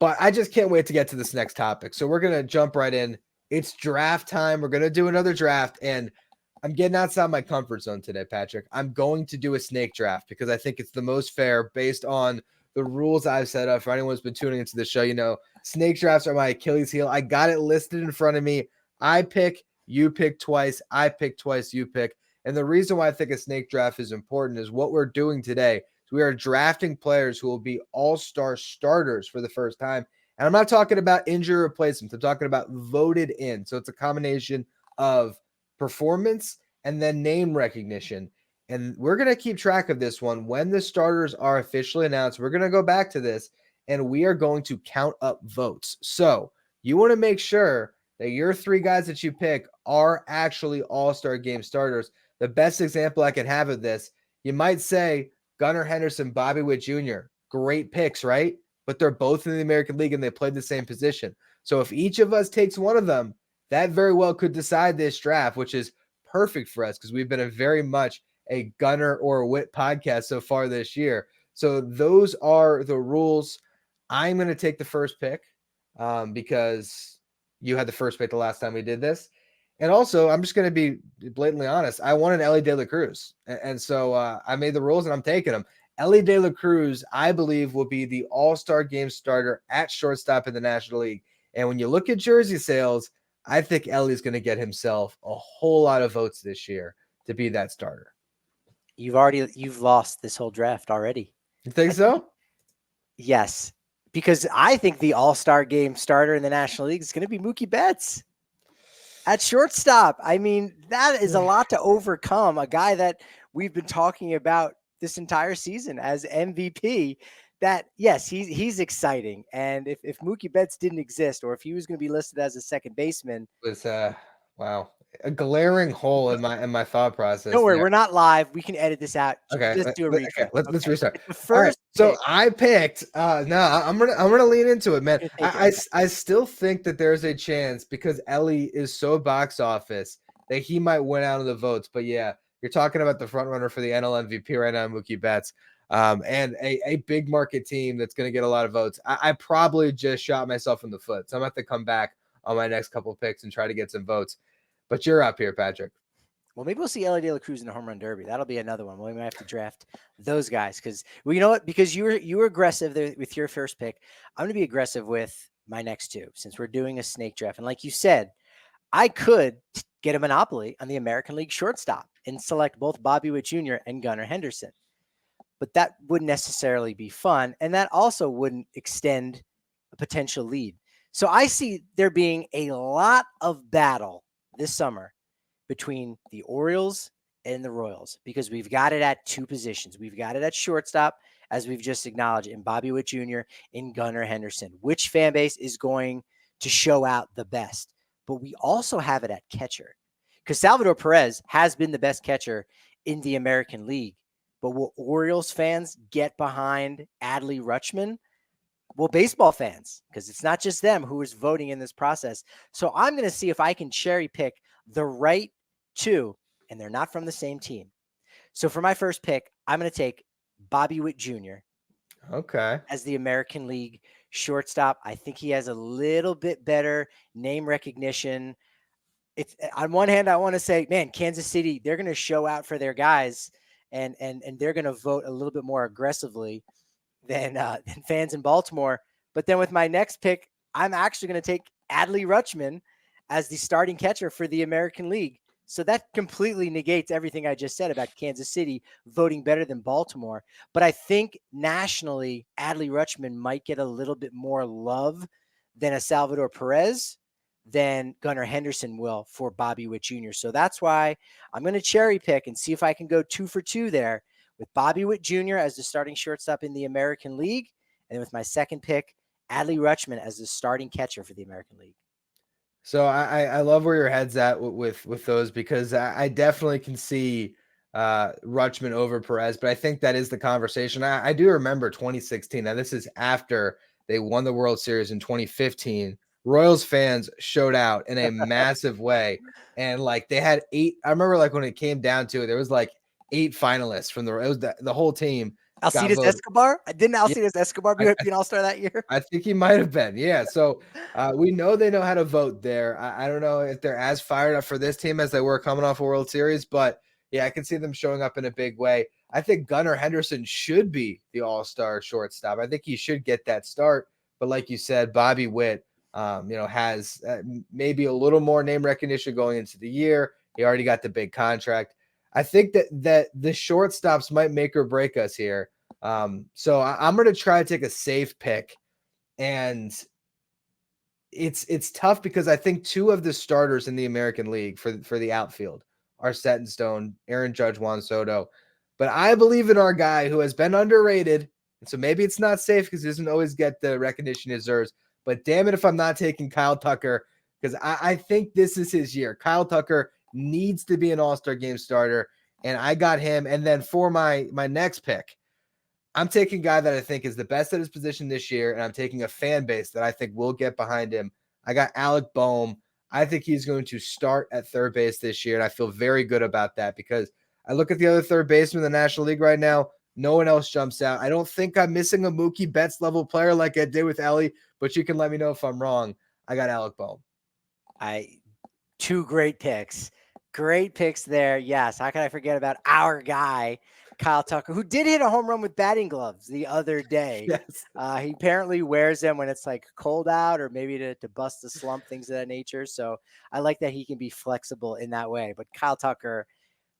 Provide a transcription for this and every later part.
But I just can't wait to get to this next topic. So we're going to jump right in. It's draft time. We're going to do another draft. And I'm getting outside my comfort zone today, Patrick. I'm going to do a snake draft because I think it's the most fair based on the rules I've set up. For anyone who's been tuning into the show, you know, snake drafts are my Achilles heel. I got it listed in front of me. I pick, you pick twice. I pick twice, you pick. And the reason why I think a snake draft is important is what we're doing today. We are drafting players who will be all-star starters for the first time. And I'm not talking about injury replacements. I'm talking about voted in. So it's a combination of performance and then name recognition. And we're going to keep track of this one. When the starters are officially announced, we're going to go back to this and we are going to count up votes. So you want to make sure that your three guys that you pick are actually all-star game starters. The best example I can have of this, you might say, Gunnar, Henderson, Bobby Witt Jr., great picks, right? But they're both in the American League and they played the same position. So if each of us takes one of them, that very well could decide this draft, which is perfect for us because we've been a very much a Gunnar or a Witt podcast so far this year. So those are the rules. I'm going to take the first pick because you had the first pick the last time we did this. And also, I'm just going to be blatantly honest. I wanted Elly De La Cruz. And so I made the rules and I'm taking him. Elly De La Cruz, I believe, will be the all-star game starter at shortstop in the National League. And when you look at jersey sales, I think Elly's going to get himself a whole lot of votes this year to be that starter. You've lost this whole draft already. You think so? Yes, because I think the all-star game starter in the National League is going to be Mookie Betts. At shortstop, I mean, that is a lot to overcome. A guy that we've been talking about this entire season as MVP, that, yes, he's exciting. And if Mookie Betts didn't exist, or if he was going to be listed as a second baseman. It was, wow, a glaring hole in my thought process. Don't worry, we're not live. We can edit this out. Okay, let's do a recap. Okay, let's restart. All right, so I picked. I'm gonna lean into it, man. I still think that there's a chance because Elly is so box office that he might win out of the votes. But yeah, you're talking about the front runner for the NL MVP right now, Mookie Betts, and a big market team that's gonna get a lot of votes. I probably just shot myself in the foot, so I'm gonna have to come back on my next couple of picks and try to get some votes. But you're up here, Patrick. Well, maybe we'll see Elly De La Cruz in the home run derby. That'll be another one. We might have to draft those guys because, well, you know what? Because you were aggressive there with your first pick. I'm going to be aggressive with my next two since we're doing a snake draft. And like you said, I could get a monopoly on the American League shortstop and select both Bobby Witt Jr. and Gunnar Henderson. But that wouldn't necessarily be fun. And that also wouldn't extend a potential lead. So I see there being a lot of battle this summer between the Orioles and the Royals, because we've got it at two positions. We've got it at shortstop, as we've just acknowledged, in Bobby Witt Jr. and Gunnar Henderson. Which fan base is going to show out the best? But we also have it at catcher, because Salvador Perez has been the best catcher in the American League. But will Orioles fans get behind Adley Rutschman? Well, baseball fans, because it's not just them who is voting in this process. So I'm going to see if I can cherry pick the right two, and they're not from the same team. So for my first pick, I'm going to take Bobby Witt Jr. Okay. as the American League shortstop. I think he has a little bit better name recognition. It's on one hand, I want to say, man, Kansas City, they're going to show out for their guys, and they're going to vote a little bit more aggressively than fans in Baltimore. But then with my next pick, I'm actually going to take Adley Rutschman as the starting catcher for the American League. So that completely negates everything I just said about Kansas City voting better than Baltimore. But I think nationally, Adley Rutschman might get a little bit more love than a Salvador Perez than Gunnar Henderson will for Bobby Witt Jr. So that's why I'm going to cherry pick and see if I can go 2 for 2 there with Bobby Witt Jr. as the starting shortstop in the American League. And then with my second pick, Adley Rutschman as the starting catcher for the American League. So I love where your head's at with those, because I definitely can see Rutschman over Perez, but I think that is the conversation. I do remember 2016. Now this is after they won the World Series in 2015. Royals fans showed out in a massive way, and like they had 8. I remember like when it came down to it, there was like 8 finalists from the whole team got Alcides voted. Escobar? Didn't Yeah, Alcides Escobar be an all-star that year? I think he might have been. Yeah. So we know they know how to vote there. I don't know if they're as fired up for this team as they were coming off a World Series, but yeah, I can see them showing up in a big way. I think Gunnar Henderson should be the all-star shortstop. I think he should get that start. But like you said, Bobby Witt, has maybe a little more name recognition going into the year. He already got the big contract. I think that the shortstops might make or break us here. So I'm going to try to take a safe pick, and it's tough because I think two of the starters in the American League for the outfield are set in stone, Aaron Judge, Juan Soto. But I believe in our guy who has been underrated. And so maybe it's not safe because he doesn't always get the recognition he deserves. But damn it if I'm not taking Kyle Tucker, because I think this is his year. Kyle Tucker needs to be an all-star game starter, and I got him. And then for my next pick, I'm taking a guy that I think is the best at his position this year, and I'm taking a fan base that I think will get behind him. I got Alec Boehm. I think he's going to start at third base this year, and I feel very good about that because I look at the other third baseman in the National League right now. No one else jumps out. I don't think I'm missing a Mookie Betts level player like I did with Elly, but you can let me know if I'm wrong. I got Alec Boehm. Two great picks. Great picks there. Yes. How can I forget about our guy, Kyle Tucker, who did hit a home run with batting gloves the other day? Yes. He apparently wears them when it's like cold out or maybe to bust the slump, things of that nature. So I like that he can be flexible in that way. But Kyle Tucker,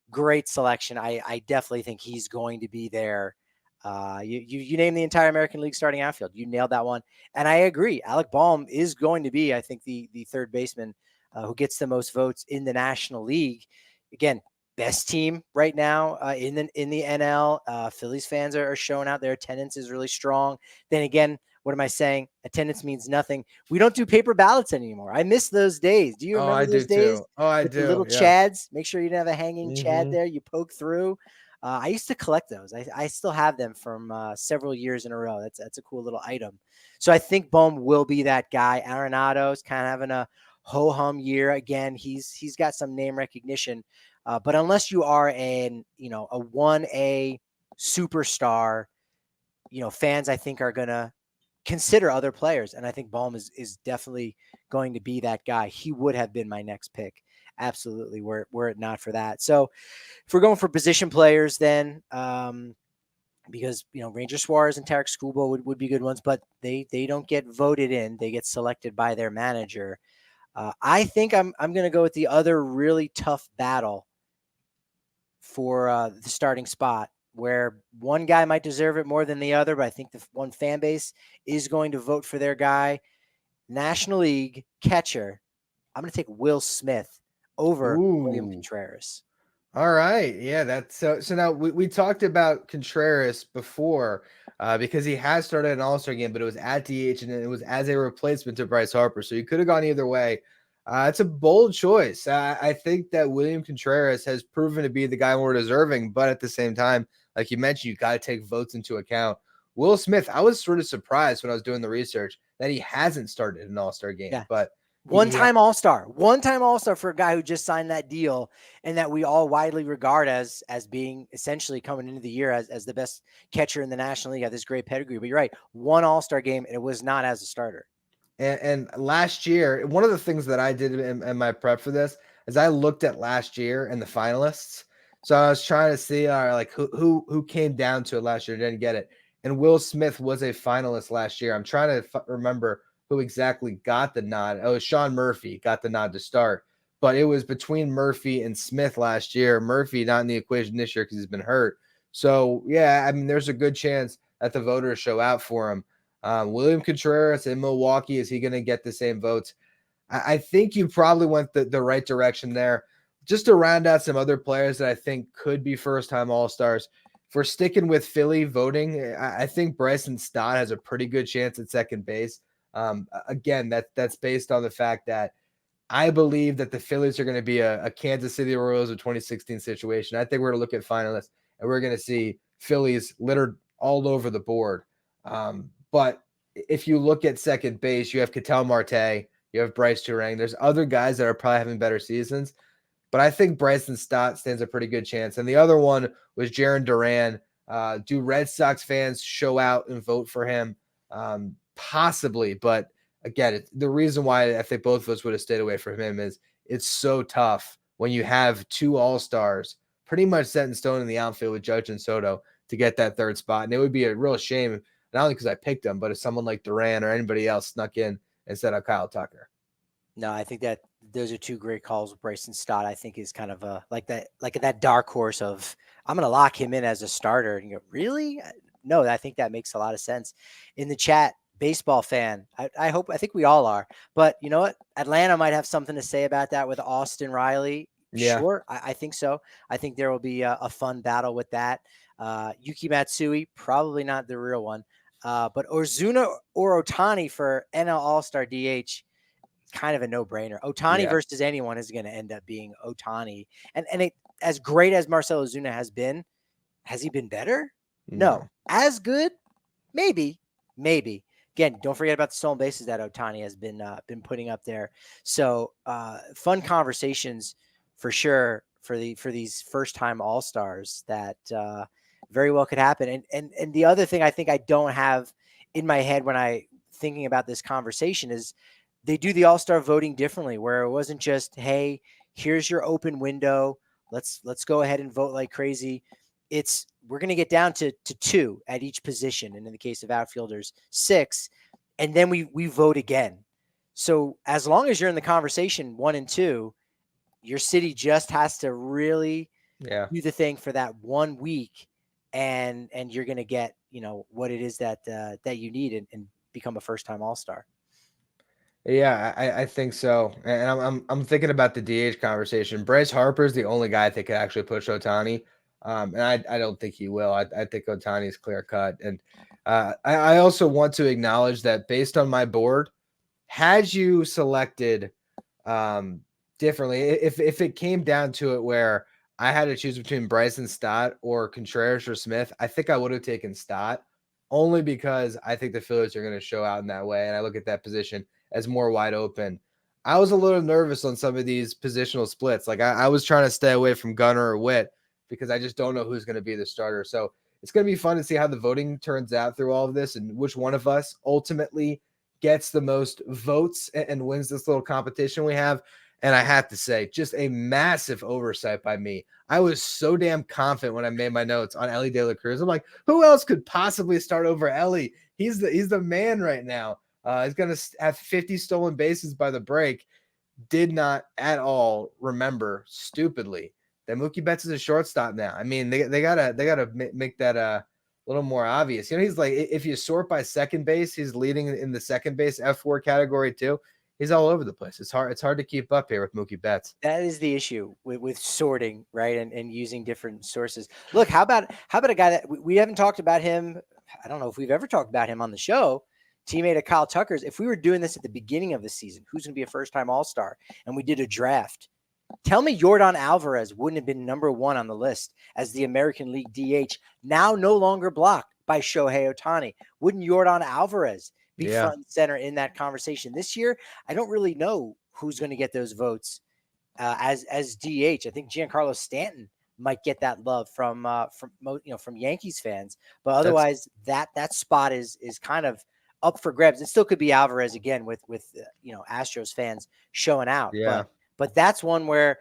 great selection. I definitely think he's going to be there. You name the entire American League starting outfield. You nailed that one. And I agree. Alec Boehm is going to be, I think, the third baseman who gets the most votes in the National League. Again, best team right now in the NL. Phillies fans are showing out. Their attendance is really strong. Then again, what am I saying? Attendance means nothing. We don't do paper ballots anymore. I miss those days. Do you remember I those do days? too. Oh, I With do. the little Yeah. chads. Make sure you didn't have a hanging chad there. You poke through. I used to collect those. I still have them from several years in a row. That's a cool little item. So I think Boehm will be that guy. Arenado's kind of having a ho-hum year again. He's got some name recognition, but unless you are a 1A superstar, fans I think are gonna consider other players, and I think Boehm is definitely going to be that guy. He would have been my next pick, absolutely, were it not for that. So if we're going for position players, then because Ranger Suarez and Tarek Skubal would be good ones, but they don't get voted in; they get selected by their manager. I think I'm going to go with the other really tough battle for the starting spot, where one guy might deserve it more than the other, but I think the one fan base is going to vote for their guy. National League catcher, I'm going to take Will Smith over William Contreras. All right. Yeah, that's so now we talked about Contreras before because he has started an all-star game, but it was at DH and it was as a replacement to Bryce Harper. So you could have gone either way. It's a bold choice. I think that William Contreras has proven to be the guy more deserving, but at the same time, like you mentioned, you got to take votes into account. Will Smith, I was sort of surprised when I was doing the research that he hasn't started an all-star game, but one-time all-star for a guy who just signed that deal and that we all widely regard as being essentially coming into the year as the best catcher in the National League, had this great pedigree. But you're right, one all-star game, and it was not as a starter. And last year, one of the things that I did in my prep for this is I looked at last year and the finalists. So I was trying to see like who came down to it last year, didn't get it. And Will Smith was a finalist last year. I'm trying to remember who exactly got the nod. Oh, Sean Murphy got the nod to start, but it was between Murphy and Smith last year. Murphy not in the equation this year because he's been hurt. So yeah, I mean, there's a good chance that the voters show out for him. William Contreras in Milwaukee, is he going to get the same votes? I think you probably went the right direction there. Just to round out some other players that I think could be first-time All-Stars. If we're sticking with Philly voting, I think Bryson Stott has a pretty good chance at second base. Again, that's based on the fact that I believe that the Phillies are going to be a Kansas City Royals of 2016 situation. I think we're going to look at finalists and we're going to see Phillies littered all over the board. But if you look at second base, you have Ketel Marte, you have Bryce Turang. There's other guys that are probably having better seasons, but I think Bryson Stott stands a pretty good chance. And the other one was Jarren Duran. Do Red Sox fans show out and vote for him? Possibly, but again, the reason why I think both of us would have stayed away from him is it's so tough when you have 2 all-stars pretty much set in stone in the outfield with Judge and Soto to get that 3rd spot. And it would be a real shame, not only because I picked him, but if someone like Duran or anybody else snuck in instead of Kyle Tucker. No, I think that those are 2 great calls. Bryson Stott, I think, is kind of a like that dark horse of I'm going to lock him in as a starter. And you go, really? No, I think that makes a lot of sense. In the chat, baseball fan, I think we all are. But you know what? Atlanta might have something to say about that with Austin Riley. Yeah. Sure, I think so. I think there will be a fun battle with that. Yuki Matsui, probably not the real one. But Ozuna or Ohtani for NL All-Star DH, kind of a no-brainer. Ohtani versus anyone is going to end up being Ohtani. And it, as great as Marcell Ozuna has he been better? No. As good? Maybe. Again, don't forget about the stolen bases that Ohtani has been putting up there. So fun conversations for sure for these first-time All-Stars that very well could happen. And the other thing I think I don't have in my head when I thinking about this conversation is they do the All-Star voting differently, where it wasn't just, hey, here's your open window. Let's go ahead and vote like crazy. We're going to get down to 2 at each position. And in the case of outfielders, 6, and then we vote again. So as long as you're in the conversation 1 and 2, your city just has to really do the thing for that 1 week. And you're going to get, what it is that you need and become a first-time All-Star. Yeah, I think so. And I'm thinking about the DH conversation. Bryce Harper is the only guy that could actually push Ohtani. And I don't think he will. I think Ohtani's clear cut. And I also want to acknowledge that based on my board, had you selected differently, if it came down to it where I had to choose between Bryson Stott or Contreras or Smith, I think I would have taken Stott, only because I think the Phillies are going to show out in that way. And I look at that position as more wide open. I was a little nervous on some of these positional splits. Like I was trying to stay away from Gunnar or Witt because I just don't know who's going to be the starter. So it's going to be fun to see how the voting turns out through all of this and which one of us ultimately gets the most votes and wins this little competition we have. And I have to say, just a massive oversight by me. I was so damn confident when I made my notes on Elly De La Cruz. I'm like, who else could possibly start over Elly? He's the man right now. He's going to have 50 stolen bases by the break. Did not at all remember, stupidly, that Mookie Betts is a shortstop now. I mean, they gotta make that a little more obvious. He's like, if you sort by second base, he's leading in the second base F4 category too. He's all over the place. It's hard to keep up here with Mookie Betts. That is the issue with sorting, right? And using different sources. Look, how about a guy that we haven't talked about him? I don't know if we've ever talked about him on the show. Teammate of Kyle Tucker's. If we were doing this at the beginning of the season, who's going to be a first-time All-Star, and we did a draft, tell me Yordan Alvarez wouldn't have been number 1 on the list as the American League DH, now no longer blocked by Shohei Ohtani. Wouldn't Yordan Alvarez be front and center in that conversation this year? I don't really know who's going to get those votes as DH. I think Giancarlo Stanton might get that love from Yankees fans, but otherwise that spot is kind of up for grabs. It still could be Alvarez again with Astros fans showing out. Yeah. But that's one where,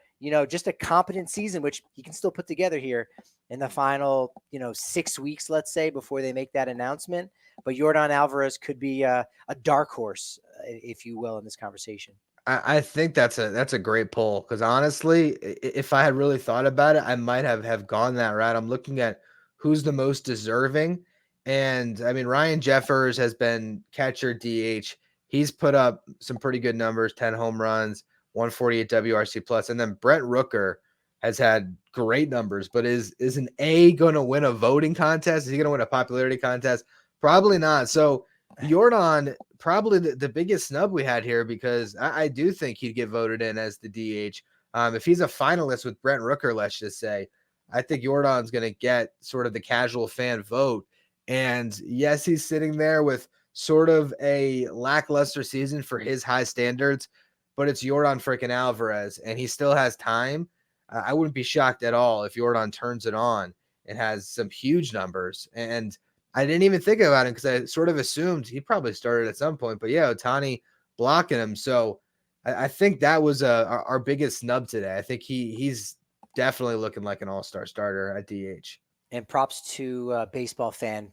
just a competent season, which he can still put together here in the final, 6 weeks, let's say, before they make that announcement. But Yordan Alvarez could be a dark horse, if you will, in this conversation. I think that's a great poll, because honestly, if I had really thought about it, I might have gone that route. I'm looking at who's the most deserving. And I mean, Ryan Jeffers has been catcher DH. He's put up some pretty good numbers, 10 home runs, 148 WRC plus. And then Brent Rooker has had great numbers, but is an A going to win a voting contest? Is he going to win a popularity contest? Probably not. So Yordan, probably the biggest snub we had here, because I do think he'd get voted in as the DH. If he's a finalist with Brent Rooker, let's just say, I think Yordan's going to get sort of the casual fan vote. And yes, he's sitting there with sort of a lackluster season for his high standards, but it's Yordan freaking Alvarez, and he still has time. I wouldn't be shocked at all if Yordan turns it on and has some huge numbers. And I didn't even think about him because I sort of assumed he probably started at some point. But yeah, Ohtani blocking him. So I think that was our biggest snub today. I think he's definitely looking like an all-star starter at DH. And props to baseball fan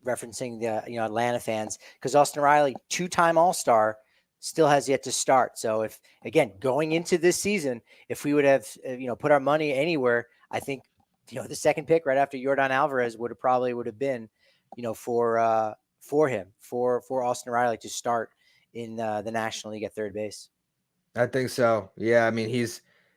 referencing the Atlanta fans, because Austin Riley, 2-time All-Star, still has yet to start. So if, again, going into this season, if we would have put our money anywhere, I think the second pick right after Yordan Alvarez would have been for him, for Austin Riley to start in the National League at third base. I think so. Yeah, I mean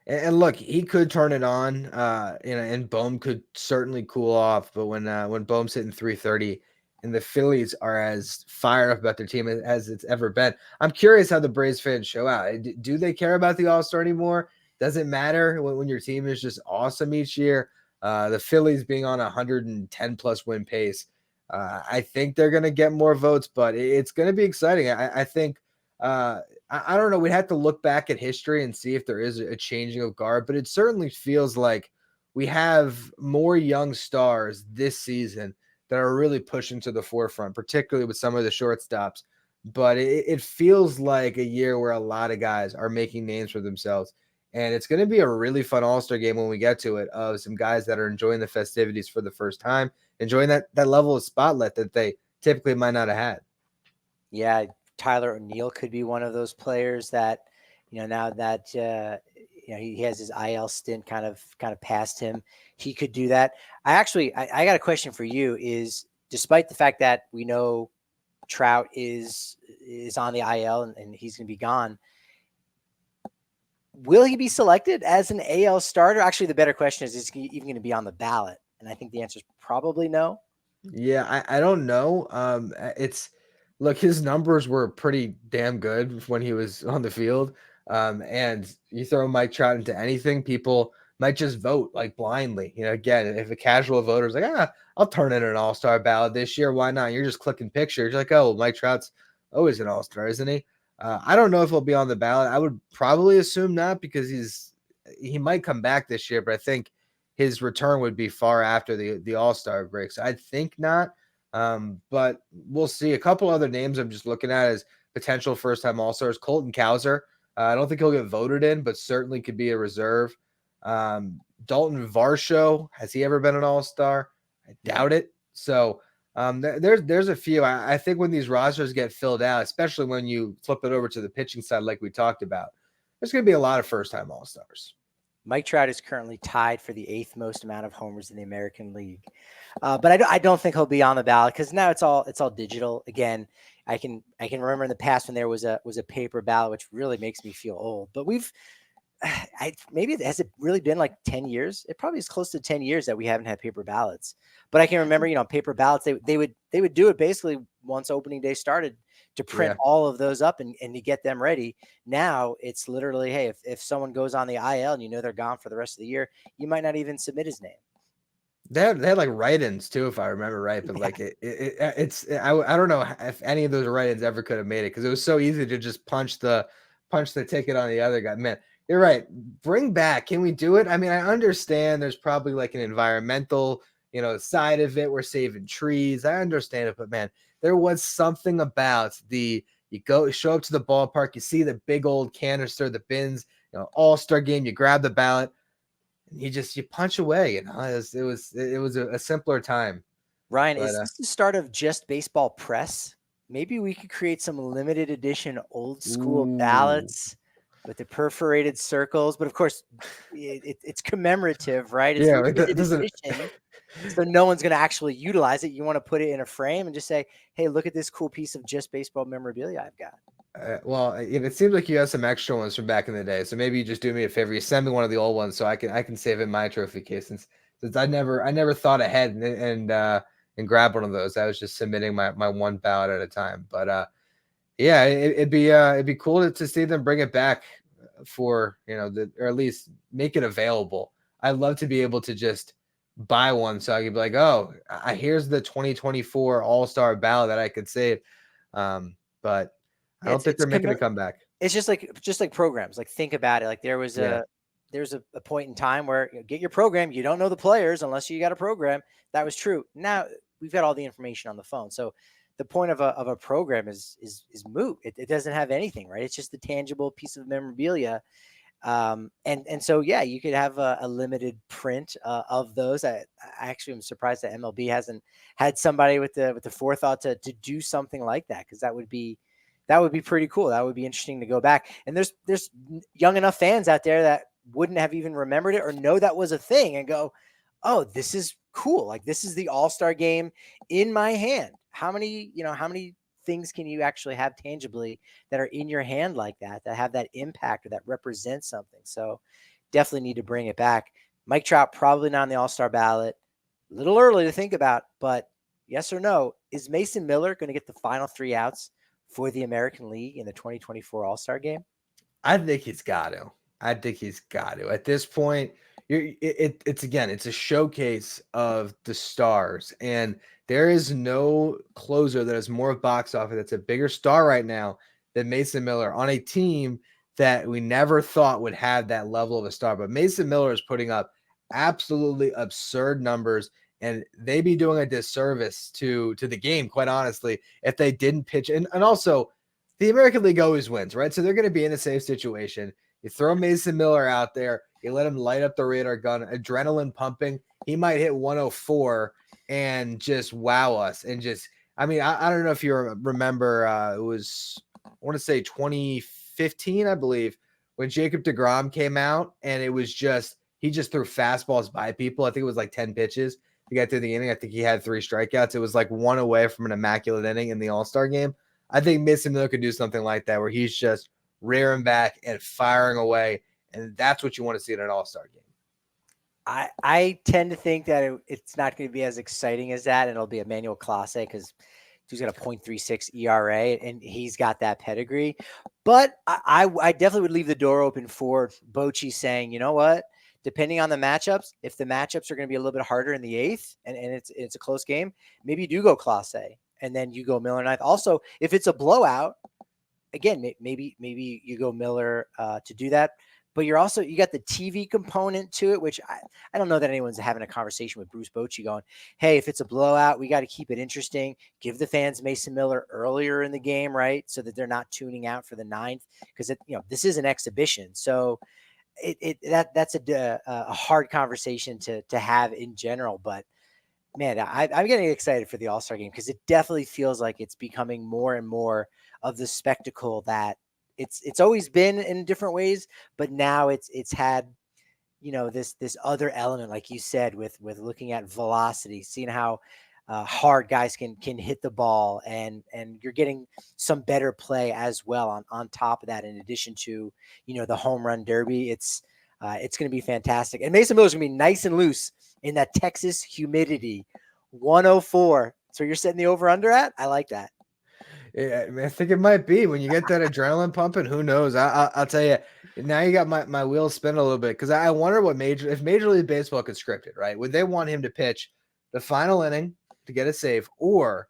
and look, he could turn it on, and Bohm could certainly cool off. But when Bohm's hitting 330, and the Phillies are as fired up about their team as it's ever been, I'm curious how the Braves fans show out. Do they care about the All-Star anymore? Does it matter when your team is just awesome each year? The Phillies being on a 110 plus win pace, I think they're going to get more votes, but it's going to be exciting. I think. I don't know. We'd have to look back at history and see if there is a changing of guard, but it certainly feels like we have more young stars this season that are really pushing to the forefront, particularly with some of the shortstops. But it feels like a year where a lot of guys are making names for themselves. And it's going to be a really fun All-Star game when we get to it, of some guys that are enjoying the festivities for the first time, enjoying that level of spotlight that they typically might not have had. Yeah, Tyler O'Neill could be one of those players that, now that he has his IL stint kind of past him, he could do that. I got a question for you. Is, despite the fact that we know Trout is on the IL and he's going to be gone, will he be selected as an AL starter? Actually, the better question is he even going to be on the ballot? And I think the answer is probably no. Yeah, I don't know. Look, his numbers were pretty damn good when he was on the field. And you throw Mike Trout into anything, people might just vote like blindly. Again, if a casual voter is like, I'll turn in an all-star ballot this year, why not? You're just clicking pictures. You're like, oh, Mike Trout's always an all-star, isn't he? I don't know if he'll be on the ballot. I would probably assume not, because he might come back this year, but I think his return would be far after the all-star break. So I think not. But we'll see. A couple other names I'm just looking at as potential first-time all-stars. Colton Cowser. I don't think he'll get voted in, but certainly could be a reserve. Dalton Varsho, has he ever been an all-star? I doubt it. So there's a few. I think when these rosters get filled out, especially when you flip it over to the pitching side like we talked about, there's going to be a lot of first-time all-stars. Mike Trout is currently tied for the 8th most amount of homers in the American League. But I don't think he'll be on the ballot, because now it's all digital. Again, I can remember in the past when there was a paper ballot, which really makes me feel old. But has it really been like 10 years? It probably is close to 10 years that we haven't had paper ballots. But I can remember, paper ballots, they would do it basically once opening day started, to print all of those up and to get them ready. Now it's literally, hey, if someone goes on the IL and they're gone for the rest of the year, you might not even submit his name. They had like write-ins too, if I remember right. But like I don't know if any of those write-ins ever could have made it, because it was so easy to just punch the ticket on the other guy. Man, you're right. Bring back. Can we do it? I mean, I understand there's probably like an environmental, side of it. We're saving trees. I understand it, but man, there was something about you show up to the ballpark, you see the big old canister, the bins, all-star game, you grab the ballot, and you punch away. It was a simpler time. Ryan, is this the start of Just Baseball Press? Maybe we could create some limited edition old school ballots with the perforated circles, but of course it's commemorative, right? It's limited edition. So no one's going to actually utilize it. You want to put it in a frame and just say, hey, look at this cool piece of Just Baseball memorabilia I've got. Well, it seems like you have some extra ones from back in the day. So maybe you just do me a favor. You send me one of the old ones so I can save it in my trophy case. Since I never thought ahead and grab one of those. I was just submitting my one ballot at a time. But yeah, it'd be cool to see them bring it back for, or at least make it available. I'd love to be able to just buy one, so I could be like, oh, here's the 2024 All-Star ballot that I could save. But I don't think they're making a comeback. It's just like programs. Like, think about it. Like there was there's a point in time where get your program. You don't know the players unless you got a program. That was true. Now we've got all the information on the phone. So the point of a program is moot. It doesn't have anything, right? It's just a tangible piece of memorabilia. And so, yeah, you could have a limited print of those. I actually am surprised that MLB hasn't had somebody with the forethought to do something like that. Cause that would be pretty cool. That would be interesting to go back. And there's young enough fans out there that wouldn't have even remembered it or know that was a thing and go, oh, this is cool. Like, this is the All-Star game in my hand. How many things can you actually have tangibly that are in your hand like that have that impact or that represent something? So definitely need to bring it back. Mike Trout, probably not on the All-Star ballot. A little early to think about, but yes or no, is Mason Miller going to get the final 3 outs for the American League in the 2024 All-Star game? I think he's got to. At this point, it's a showcase of the stars, and there is no closer that has more box office that's a bigger star right now than Mason Miller on a team that we never thought would have that level of a star. But Mason Miller is putting up absolutely absurd numbers, and they'd be doing a disservice to the game, quite honestly, if they didn't pitch. And also, the American League always wins, right? So they're going to be in a safe situation. You throw Mason Miller out there, you let him light up the radar gun, adrenaline pumping. He might hit 104 and just wow us. And just, I mean, I don't know if you remember, it was, I want to say 2015, I believe, when Jacob deGrom came out, and it was just, he just threw fastballs by people. I think it was like 10 pitches to get through the inning. I think he had 3 strikeouts. It was like 1 away from an immaculate inning in the All-Star game. I think Mason Miller could do something like that, where he's just rearing back and firing away, and that's what you want to see in an All-Star game. I tend to think that it's not going to be as exciting as that, and it'll be a Manuel Clase because he's got a .36 ERA, and he's got that pedigree. But I definitely would leave the door open for Bochy saying, you know what, depending on the matchups, if the matchups are going to be a little bit harder in the 8th, and it's a close game, maybe you do go Clase, and then you go Miller 9th. Also, if it's a blowout, again, maybe you go Miller to do that. But you got the TV component to it, which I don't know that anyone's having a conversation with Bruce Bochy going, hey, if it's a blowout, we got to keep it interesting. Give the fans Mason Miller earlier in the game, right? So that they're not tuning out for the 9th, because this is an exhibition. So that's a hard conversation to have in general. But man, I'm getting excited for the All-Star game, because it definitely feels like it's becoming more and more of the spectacle that it's always been in different ways, but now it's had, this other element, like you said, with looking at velocity, seeing how hard guys can hit the ball, and you're getting some better play as well on top of that, in addition to, the home run derby. It's going to be fantastic. And Mason Miller's going to be nice and loose in that Texas humidity, 104. So you're setting the over under at? I like that. Yeah, I think it might be when you get that adrenaline pumping. Who knows? I'll tell you. Now you got my wheels spin a little bit, because I wonder if Major League Baseball could script it, right? Would they want him to pitch the final inning to get a save, or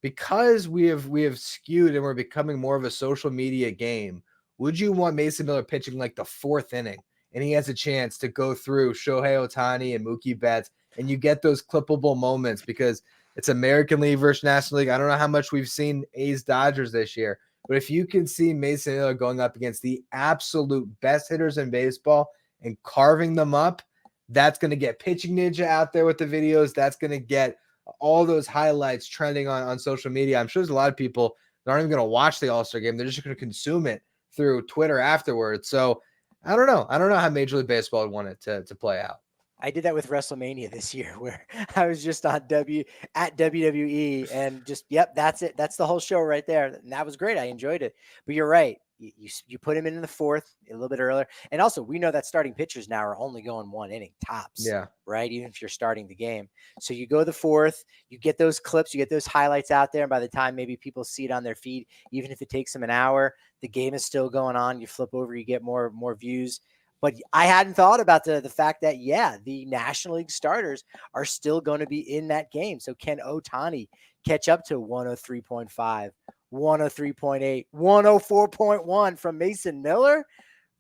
because we have skewed and we're becoming more of a social media game, would you want Mason Miller pitching like the 4th inning, and he has a chance to go through Shohei Ohtani and Mookie Betts, and you get those clippable moments, because it's American League versus National League. I don't know how much we've seen A's Dodgers this year, but if you can see Mason Miller going up against the absolute best hitters in baseball and carving them up, that's going to get Pitching Ninja out there with the videos. That's going to get all those highlights trending on social media. I'm sure there's a lot of people that aren't even going to watch the All-Star game. They're just going to consume it through Twitter afterwards. So I don't know. I don't know how Major League Baseball would want it to play out. I did that with WrestleMania this year, where I was just on at WWE, and just, yep, that's it. That's the whole show right there. And that was great. I enjoyed it. But you're right. You put him in the 4th a little bit earlier. And also, we know that starting pitchers now are only going 1 inning tops. Yeah. Right. Even if you're starting the game. So you go the 4th, you get those clips, you get those highlights out there. And by the time maybe people see it on their feed, even if it takes them an hour, the game is still going on. You flip over, you get more views. But I hadn't thought about the fact that, the National League starters are still going to be in that game. So can Ohtani catch up to 103.5, 103.8, 104.1 from Mason Miller?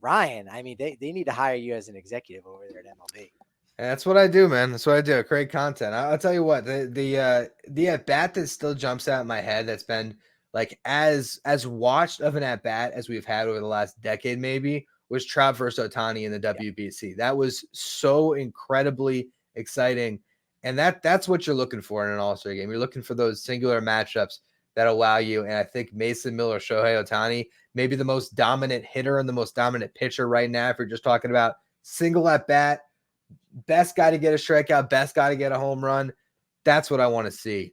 Ryan, I mean, they need to hire you as an executive over there at MLB. And that's what I do, man. That's what I do. Create content. I'll tell you what, the at bat that still jumps out in my head that's been like as watched of an at bat as we've had over the last decade, maybe, was Trout versus Ohtani in the WBC. That was so incredibly exciting. And that's what you're looking for in an All-Star game. You're looking for those singular matchups that allow you. And I think Mason Miller, Shohei Ohtani, maybe the most dominant hitter and the most dominant pitcher right now, if you're just talking about single at bat, best guy to get a strikeout, best guy to get a home run. That's what I want to see.